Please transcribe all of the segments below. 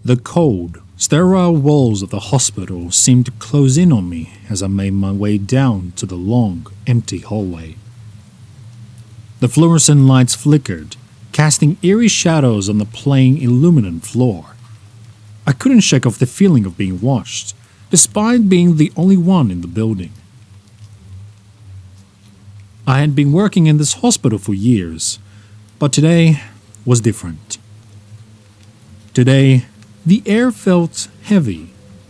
The cold, sterile walls of the hospital seemed to close in on me as I made my way down to the long, empty hallway. The fluorescent lights flickered, casting eerie shadows on the plain, illuminant floor. I couldn't shake off the feeling of being watched, despite being the only one in the building. I had been working in this hospital for years, but today was different. Today, the air felt heavy,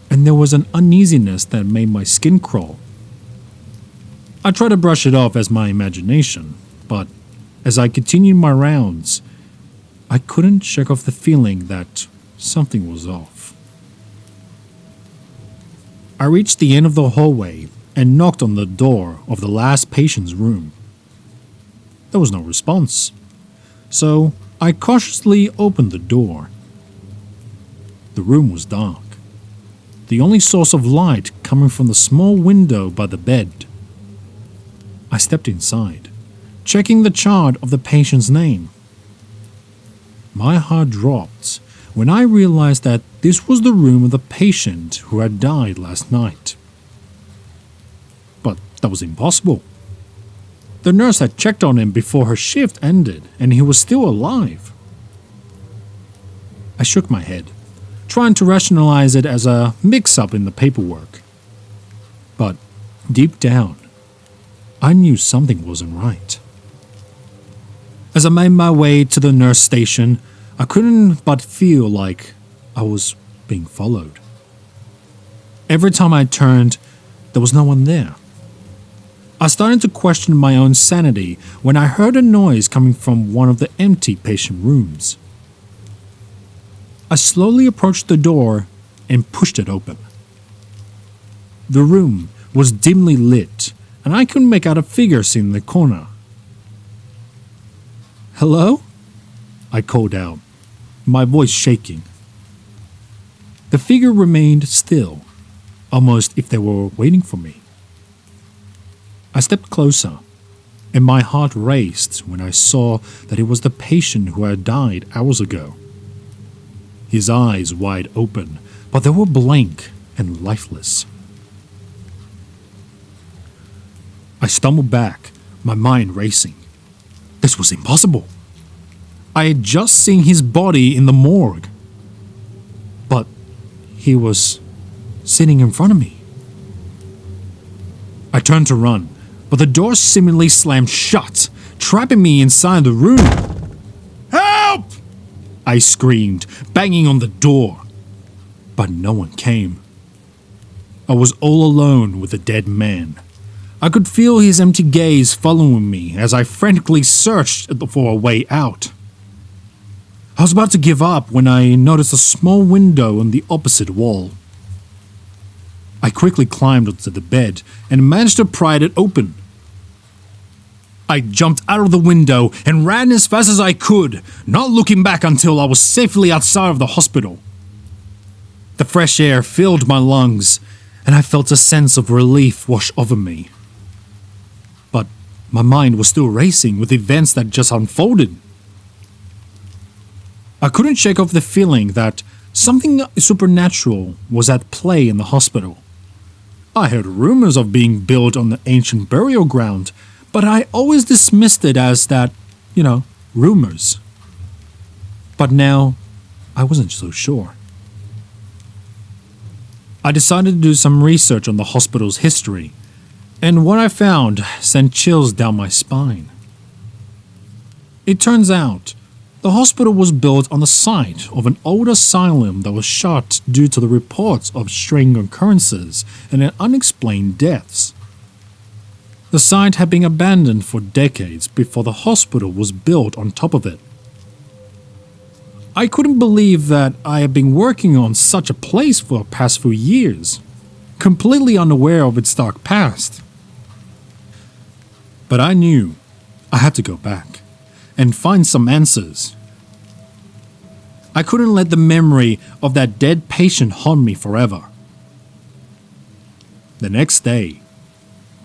and there was an uneasiness that made my skin crawl. I tried to brush it off as my imagination, but as I continued my rounds, I couldn't shake off the feeling that something was off. I reached the end of the hallway and knocked on the door of the last patient's room. There was no response, so I cautiously opened the door. The room was dark, the only source of light coming from the small window by the bed. I stepped inside, checking the chart of the patient's name. My heart dropped when I realized that this was the room of the patient who had died last night. But that was impossible. The nurse had checked on him before her shift ended, and he was still alive. I shook my head, trying to rationalize it as a mix-up in the paperwork. But deep down, I knew something wasn't right. As I made my way to the nurse station, I couldn't but feel like I was being followed. Every time I turned, there was no one there. I started to question my own sanity when I heard a noise coming from one of the empty patient rooms. I slowly approached the door and pushed it open. The room was dimly lit, and I couldn't make out a figure sitting in the corner. "Hello?" I called out, my voice shaking. The figure remained still, almost if they were waiting for me. I stepped closer, and my heart raced when I saw that it was the patient who had died hours ago. His eyes wide open, but they were blank and lifeless. I stumbled back, my mind racing. This was impossible. I had just seen his body in the morgue. But he was sitting in front of me. I turned to run, but the door seemingly slammed shut, trapping me inside the room. "Help!" I screamed, banging on the door. But no one came. I was all alone with the dead man. I could feel his empty gaze following me as I frantically searched for a way out. I was about to give up when I noticed a small window on the opposite wall. I quickly climbed onto the bed and managed to pry it open. I jumped out of the window and ran as fast as I could, not looking back until I was safely outside of the hospital. The fresh air filled my lungs, and I felt a sense of relief wash over me. But my mind was still racing with events that just unfolded. I couldn't shake off the feeling that something supernatural was at play in the hospital. I heard rumors of being built on the ancient burial ground, but I always dismissed it as that, rumors. But now, I wasn't so sure. I decided to do some research on the hospital's history, and what I found sent chills down my spine. It turns out, the hospital was built on the site of an old asylum that was shut due to the reports of strange occurrences and unexplained deaths. The site had been abandoned for decades before the hospital was built on top of it. I couldn't believe that I had been working on such a place for the past few years, completely unaware of its dark past. But I knew I had to go back and find some answers. I couldn't let the memory of that dead patient haunt me forever. The next day,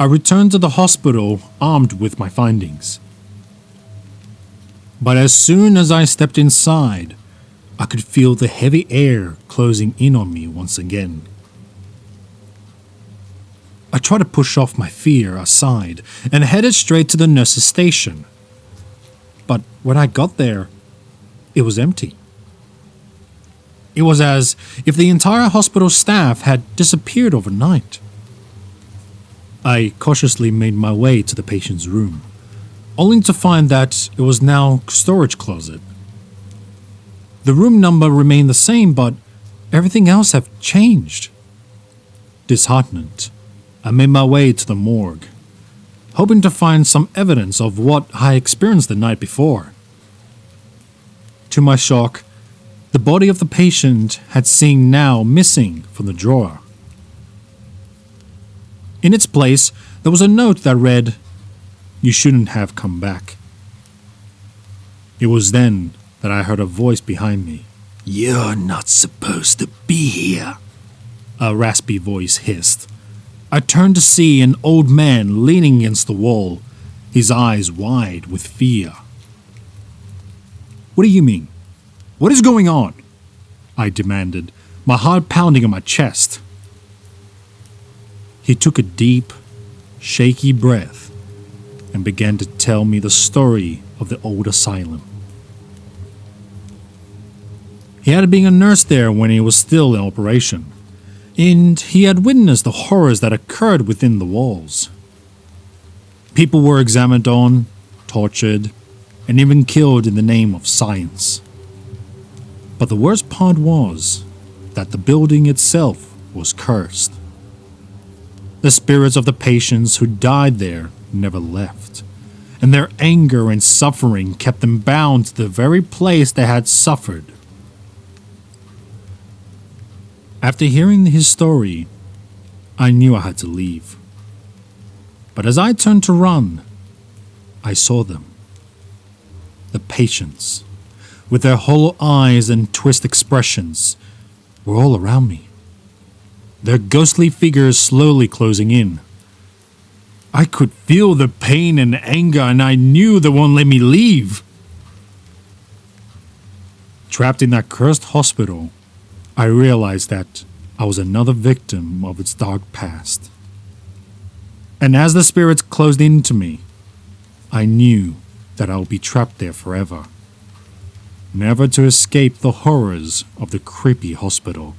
I returned to the hospital armed with my findings. But as soon as I stepped inside, I could feel the heavy air closing in on me once again. I tried to push off my fear aside and headed straight to the nurse's station. But when I got there, it was empty. It was as if the entire hospital staff had disappeared overnight. I cautiously made my way to the patient's room, only to find that it was now a storage closet. The room number remained the same, but everything else had changed. Disheartened, I made my way to the morgue, hoping to find some evidence of what I experienced the night before. To my shock, the body of the patient had seemed now missing from the drawer. In its place, there was a note that read, "You shouldn't have come back." It was then that I heard a voice behind me. "You're not supposed to be here," a raspy voice hissed. I turned to see an old man leaning against the wall, his eyes wide with fear. "What do you mean? What is going on?" I demanded, my heart pounding on my chest. He took a deep, shaky breath and began to tell me the story of the old asylum. He had been a nurse there when it was still in operation, and he had witnessed the horrors that occurred within the walls. People were examined on, tortured, and even killed in the name of science. But the worst part was that the building itself was cursed. The spirits of the patients who died there never left, and their anger and suffering kept them bound to the very place they had suffered. After hearing his story, I knew I had to leave. But as I turned to run, I saw them. The patients, with their hollow eyes and twisted expressions, were all around me, their ghostly figures slowly closing in. I could feel the pain and anger, and I knew they won't let me leave. Trapped in that cursed hospital, I realized that I was another victim of its dark past. And as the spirits closed into me, I knew that I would be trapped there forever, never to escape the horrors of the creepy hospital.